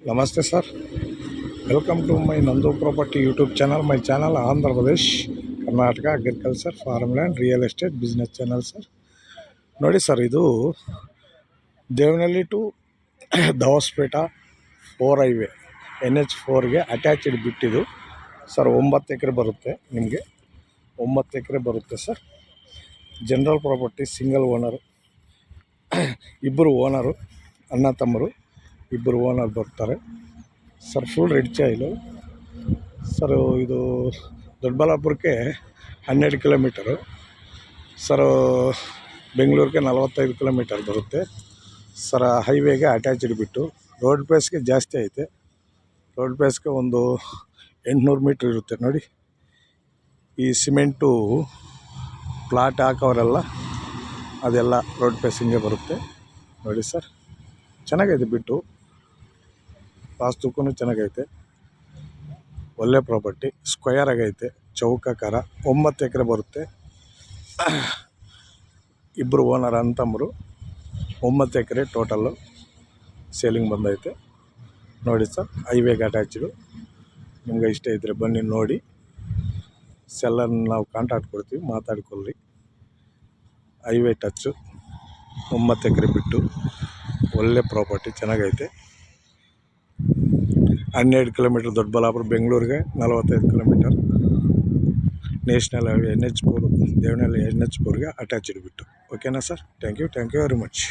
Namaste sir, welcome to my Nandu Property YouTube channel. My channel Andhra Pradesh, Karnataka Agriculture, Farmland, Real Estate Business channel sir. ನೋಡಿ sir, ಇದು Devanahalli to Dabaspet 4 highway NH4ಗೆ attached ಬಿಟ್ಟಿದ್ದು sir. 9 acre ಬರುತ್ತೆ ನಿಮಗೆ, 9 acre ಬರುತ್ತೆ sir. General property, single owner, ಇಬ್ಬರು owner, ಅಣ್ಣ ತಮ್ಮರು ಇಬ್ಬರು ಓನರ್ ಬರ್ತಾರೆ ಸರ್. ಫುಲ್ ರೆಡ್ ಚಾಯಿಲು ಸರ್. ಇದು ದೊಡ್ಡಬಳ್ಳಾಪುರಕ್ಕೆ 12 ಕಿಲೋಮೀಟರು ಸರ್. ಬೆಂಗಳೂರಿಗೆ 45 ಕಿಲೋಮೀಟರ್ ಬರುತ್ತೆ ಸರ್. ಹೈವೇಗೆ ಅಟ್ಯಾಚ್ಡ್ ಬಿಟ್ಟು ರೋಡ್ ಪ್ಲೇಸ್ಗೆ ಜಾಸ್ತಿ ಐತೆ. ರೋಡ್ ಪ್ಲೇಸ್ಗೆ ಒಂದು 800 ಮೀಟ್ರ್ ಇರುತ್ತೆ ನೋಡಿ. ಈ ಸಿಮೆಂಟು ಪ್ಲಾಟ್ ಹಾಕೋರೆಲ್ಲ ಅದೆಲ್ಲ ರೋಡ್ ಪ್ಲೇಸಿಂಗೆ ಬರುತ್ತೆ ನೋಡಿ ಸರ್. ಚೆನ್ನಾಗೈತೆ ಬಿಟ್ಟು, ವಾಸ್ತುಕ್ಕೂ ಚೆನ್ನಾಗೈತೆ, ಒಳ್ಳೆ ಪ್ರಾಪರ್ಟಿ, ಸ್ಕ್ವಯರ್ ಆಗೈತೆ, ಚೌಕಾಕಾರ. 9 ಎಕರೆ ಬರುತ್ತೆ. ಇಬ್ಬರು ಓನರ್ ಅಂತಂಬರು, 9 ಎಕರೆ ಟೋಟಲ್ಲು ಸೇಲಿಂಗ್ ಬಂದೈತೆ ನೋಡಿ ಸರ್. ಹೈವೇಗೆ ಅಟ್ಯಾಚ್ಡು. ನಿಮ್ಗೆ ಇಷ್ಟ ಇದ್ದರೆ ಬನ್ನಿ ನೋಡಿ. ಸೆಲ್ಲರ್ನ ನಾವು ಕಾಂಟ್ಯಾಕ್ಟ್ ಕೊಡ್ತೀವಿ, ಮಾತಾಡ್ಕೊಳ್ಳಿ. ಹೈವೇ ಟಚ್ಚು, 9 ಎಕರೆ ಬಿಟ್ಟು, ಒಳ್ಳೆ ಪ್ರಾಪರ್ಟಿ, ಚೆನ್ನಾಗೈತೆ. 12 ಕಿಲೋಮೀಟ್ರ್ ದೊಡ್ಡಬಳ್ಳಾಪುರ, ಬೆಂಗಳೂರಿಗೆ 45 kilometre. National highway NH4, Devanahalli NH4ಗೆ ಅಟ್ಯಾಚ್ಡ್ ಬಿಟ್ಟು. ಓಕೆನಾ sir? Thank you very much.